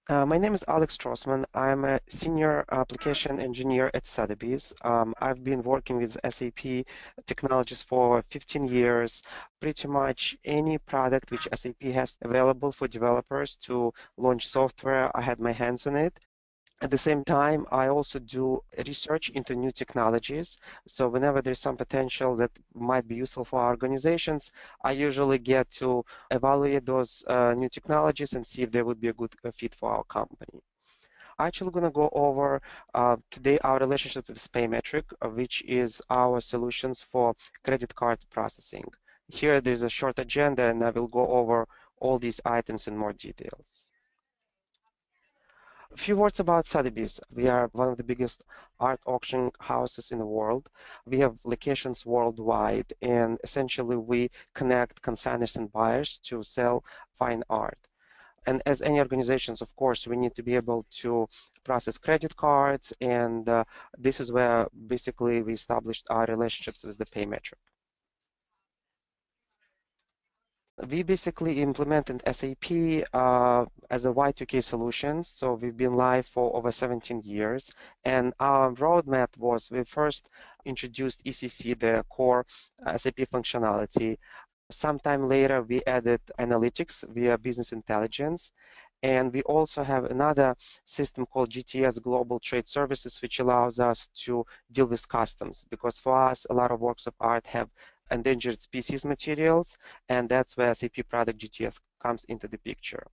My name is Alex Strossman. I'm a senior application engineer at Sotheby's. I've been working with SAP technologies for 15 years. Pretty much any product which SAP has available for developers to launch software, I had my hands on it. At the same time, I also do research into new technologies. So whenever there's some potential that might be useful for our organizations, I usually get to evaluate those new technologies and see if they would be a good fit for our company. I'm actually going to go over today our relationship with Paymetric, which is our solutions for credit card processing. Here there's a short agenda, and I will go over all these items in more details. A few words about Sotheby's. We are one of the biggest art auction houses in the world. We have locations worldwide, and essentially we connect consignors and buyers to sell fine art. And as any organizations, of course, we need to be able to process credit cards, and this is where basically we established our relationships with the Paymetric. We basically implemented SAP as a Y2K solution. So we've been live for over 17 years. And our roadmap was we first introduced ECC, the core SAP functionality. Sometime later, we added analytics via business intelligence. And we also have another system called GTS, Global Trade Services, which allows us to deal with customs. Because for us, a lot of works of art have endangered species materials, and that's where SAP product GTS comes into the picture.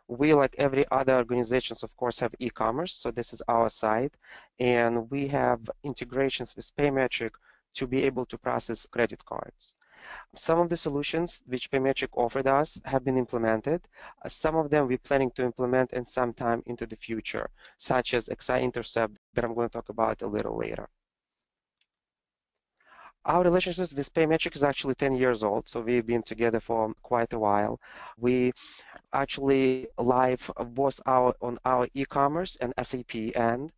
We, like every other organizations, of course, have e-commerce, so this is our side, and we have integrations with Paymetric to be able to process credit cards. Some of the solutions which Paymetric offered us have been implemented. Some of them we're planning to implement in some time into the future, such as XI Intercept that I'm going to talk about a little later. Our relationship with Paymetric is actually 10 years old, so we've been together for quite a while. We actually live both on our e-commerce and SAP end.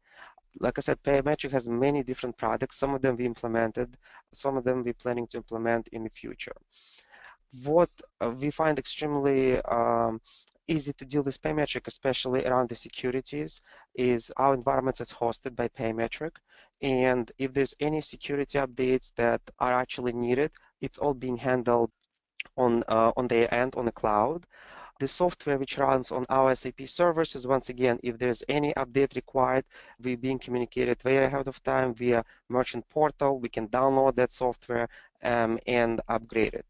Like I said, Paymetric has many different products. Some of them we implemented, some of them we're planning to implement in the future. What we find extremely easy to deal with Paymetric, especially around the securities, is our environment is hosted by Paymetric. And if there's any security updates that are actually needed, it's all being handled on their end on the cloud. The software which runs on our SAP servers is once again, if there's any update required, we're being communicated way ahead of time via merchant portal. We can download that software and upgrade it.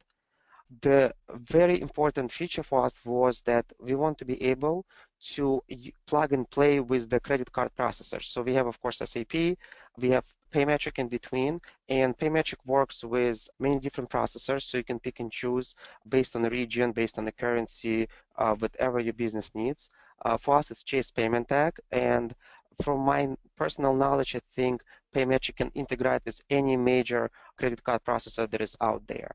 The very important feature for us was that we want to be able to plug and play with the credit card processors. So we have, of course, SAP, we have Paymetric in between, and Paymetric works with many different processors, so you can pick and choose based on the region, based on the currency, whatever your business needs. For us, it's Chase Payment Tag, and from my personal knowledge, I think Paymetric can integrate with any major credit card processor that is out there.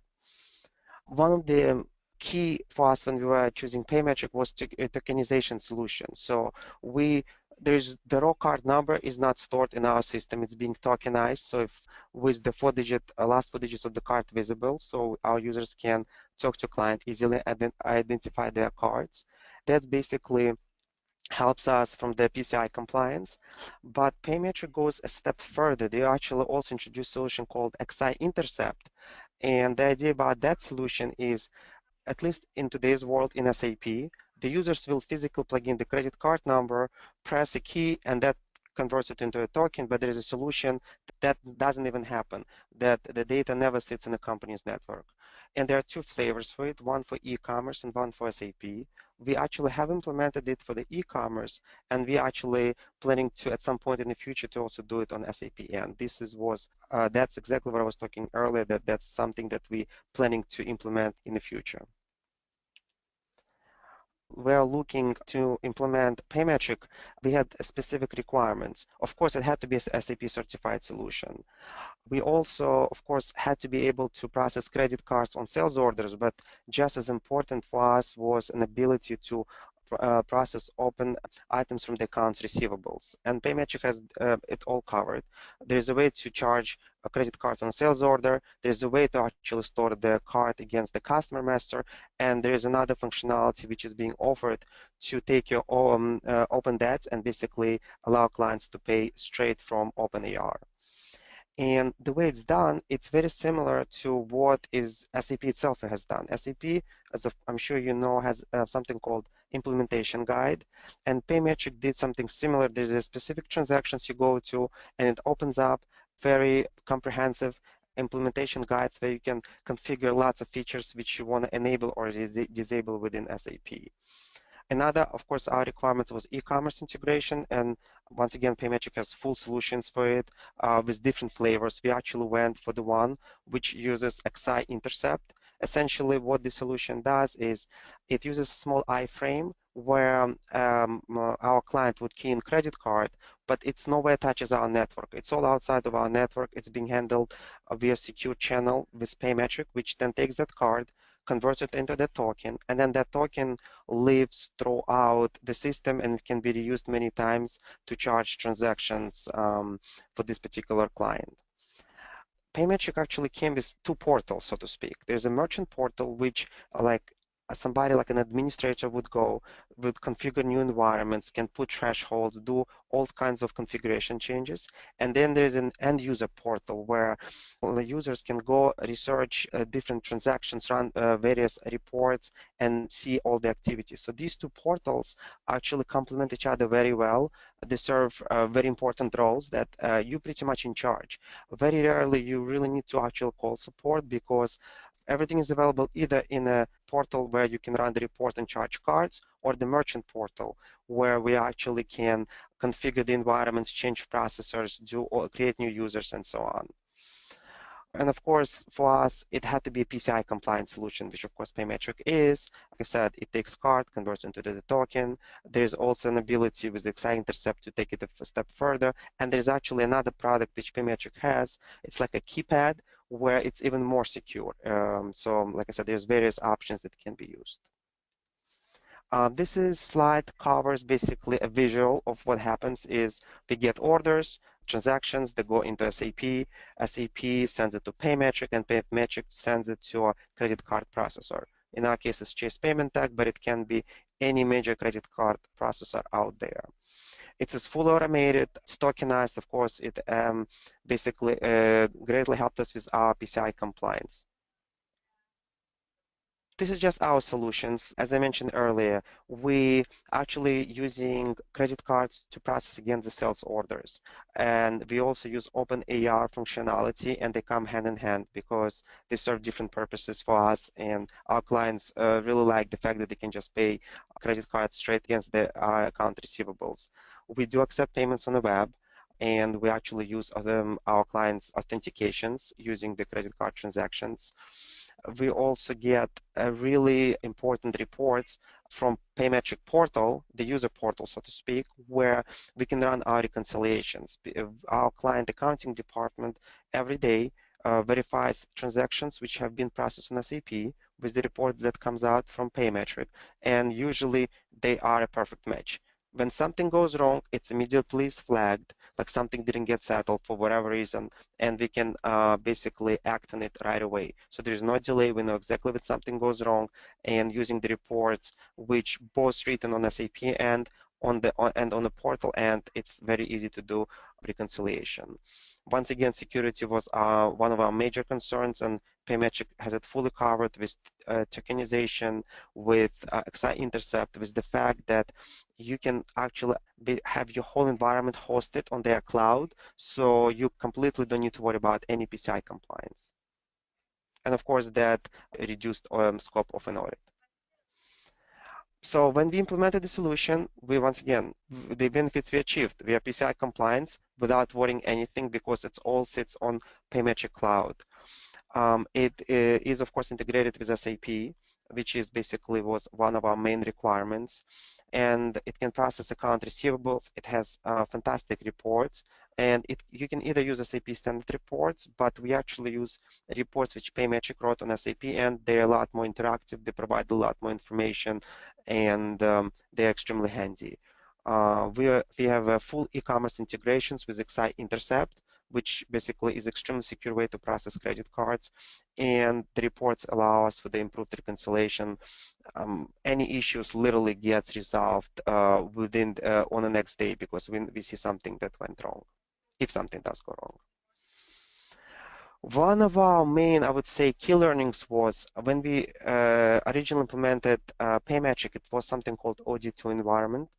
One of the key for us when we were choosing Paymetric was a tokenization solution. So there's the raw card number is not stored in our system, it's being tokenized. So if with the last four digits of the card visible, so our users can talk to client easily and identify their cards. That's basically helps us from the PCI compliance. But Paymetric goes a step further. They actually also introduced a solution called XI Intercept. And the idea about that solution is, at least in today's world in SAP, the users will physically plug in the credit card number, press a key, and that converts it into a token, but there is a solution that doesn't even happen, that the data never sits in the company's network. And there are two flavors for it, one for e-commerce and one for SAP. We actually have implemented it for the e-commerce, and we actually planning to, at some point in the future, to also do it on SAP. And that's exactly what I was talking earlier, that's something that we planning to implement in the future. We're looking to implement Paymetric, we had specific requirements. Of course, it had to be a SAP certified solution. We also, of course, had to be able to process credit cards on sales orders, but just as important for us was an ability to process open items from the accounts receivables. And Paymetric has it all covered. There's a way to charge a credit card on a sales order. There's a way to actually store the card against the customer master. And there is another functionality which is being offered to take your open debts and basically allow clients to pay straight from OpenAR. And the way it's done, it's very similar to what is SAP itself has done. SAP, as I'm sure you know, has something called implementation guide, and Paymetric did something similar. There's a specific transactions you go to, and it opens up very comprehensive implementation guides where you can configure lots of features which you want to enable or disable within SAP. Another, of course, our requirements was e-commerce integration, and once again, Paymetric has full solutions for it with different flavors. We actually went for the one which uses XI intercept. Essentially, what the solution does is it uses a small iframe where our client would key in credit card, but it's nowhere touches our network. It's all outside of our network. It's being handled via secure channel with Paymetric, which then takes that card, converts it into the token, and then that token lives throughout the system and it can be reused many times to charge transactions for this particular client. Paymetric actually came with two portals, so to speak. There's a merchant portal which like somebody like an administrator would configure new environments, can put thresholds, do all kinds of configuration changes. And then there's an end user portal where the users can go research different transactions, run various reports, and see all the activities. So these two portals actually complement each other very well. They serve very important roles that you're pretty much in charge. Very rarely you really need to actually call support because everything is available either in a portal where you can run the report and charge cards, or the merchant portal where we actually can configure the environments, change processors, create new users, and so on. And of course, for us, it had to be a PCI compliant solution, which of course Paymetric is. Like I said, it takes card, converts into the token. There's also an ability with XI intercept to take it a step further. And there's actually another product which Paymetric has. It's like a keypad where it's even more secure. So like I said, there's various options that can be used. This slide covers basically a visual of what happens is we get orders, transactions that go into SAP. SAP sends it to Paymetric, and Paymetric sends it to a credit card processor. In our case, it's Chase Paymetric, but it can be any major credit card processor out there. It's fully automated, it's tokenized. Of course, it basically greatly helped us with our PCI compliance. This is just our solutions. As I mentioned earlier, we actually using credit cards to process against the sales orders. And we also use OpenAR functionality, and they come hand in hand because they serve different purposes for us. And our clients really like the fact that they can just pay credit cards straight against the account receivables. We do accept payments on the web, and we actually use our clients' authentications using the credit card transactions. We also get really important reports from Paymetric portal, the user portal, so to speak, where we can run our reconciliations. Our client accounting department every day verifies transactions which have been processed on SAP with the reports that comes out from Paymetric, and usually they are a perfect match. When something goes wrong, it's immediately flagged, like something didn't get settled for whatever reason, and we can basically act on it right away. So there's no delay. We know exactly when something goes wrong, and using the reports, which both written on SAP and on the portal end, it's very easy to do reconciliation. Once again, security was one of our major concerns, and Paymetric has it fully covered with tokenization, with XI intercept, with the fact that you can actually have your whole environment hosted on their cloud, so you completely don't need to worry about any PCI compliance. And of course, that reduced scope of an audit. So when we implemented the solution, we once again, the benefits we achieved, we are PCI compliance without worrying anything because it all sits on Paymetric Cloud. It is, of course, integrated with SAP, which is basically was one of our main requirements. And it can process account receivables. It has fantastic reports. And you can either use SAP standard reports, but we actually use reports which Paymetric wrote on SAP, and they're a lot more interactive. They provide a lot more information, and they're extremely handy. We have full e-commerce integrations with Xi Intercept, which basically is extremely secure way to process credit cards, and the reports allow us for the improved reconciliation. Any issues literally gets resolved within on the next day because we see something that went wrong, if something does go wrong. One of our main, I would say, key learnings was when we originally implemented Paymetric, it was something called OD2 environment,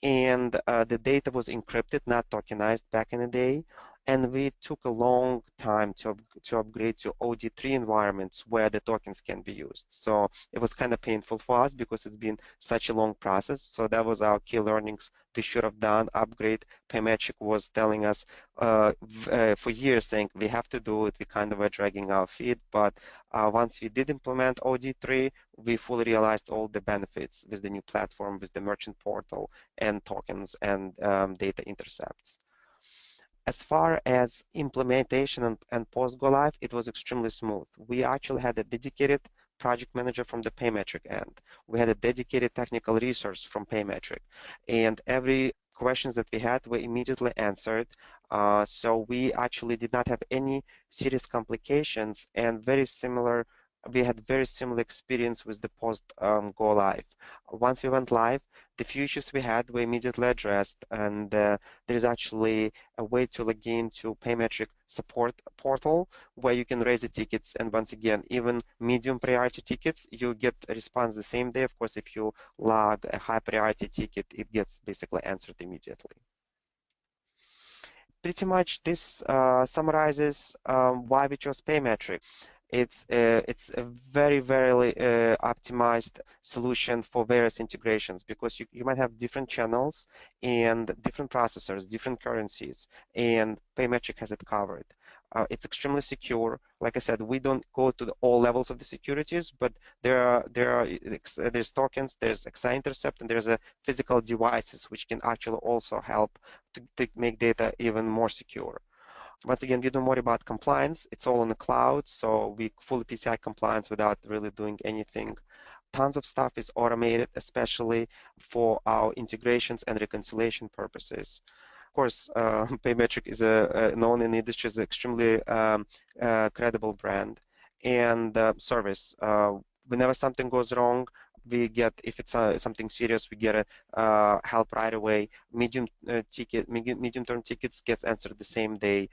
and the data was encrypted, not tokenized back in the day. And we took a long time to upgrade to OD3 environments where the tokens can be used. So it was kind of painful for us because it's been such a long process. So that was our key learnings. We should have done upgrade. Paymetric was telling us for years, saying we have to do it. We kind of were dragging our feet, but once we did implement OD3, we fully realized all the benefits with the new platform, with the merchant portal and tokens and data intercepts. As far as implementation and post go live, it was extremely smooth. We actually had a dedicated project manager from the Paymetric end. We had a dedicated technical resource from Paymetric, and every questions that we had were immediately answered. So we actually did not have any serious complications, and we had very similar experience with the post go live. Once we went live, the few issues we had were immediately addressed, and there's actually a way to log in to Paymetric support portal where you can raise the tickets. And once again, even medium priority tickets, you get a response the same day. Of course, if you log a high priority ticket, it gets basically answered immediately. Pretty much this summarizes why we chose Paymetric. It's a very optimized solution for various integrations because you might have different channels and different processors, different currencies, and Paymetric has it covered. It's extremely secure. Like I said, we don't go to all levels of the securities, but there's tokens, there's Xi intercept, and there's a physical devices which can actually also help to make data even more secure. Once again, we don't worry about compliance. It's all in the cloud, so we fully PCI compliance without really doing anything. Tons of stuff is automated, especially for our integrations and reconciliation purposes. Of course, Paymetric is known in the industry as an extremely credible brand and service. Whenever something goes wrong, if it's something serious, we get a help right away. Medium-term tickets gets answered the same day.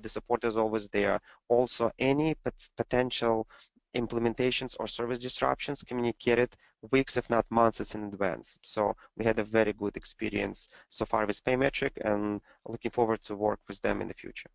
The support is always there. Also, any potential implementations or service disruptions communicated weeks, if not months, in advance. So we had a very good experience so far with Paymetric, and looking forward to work with them in the future.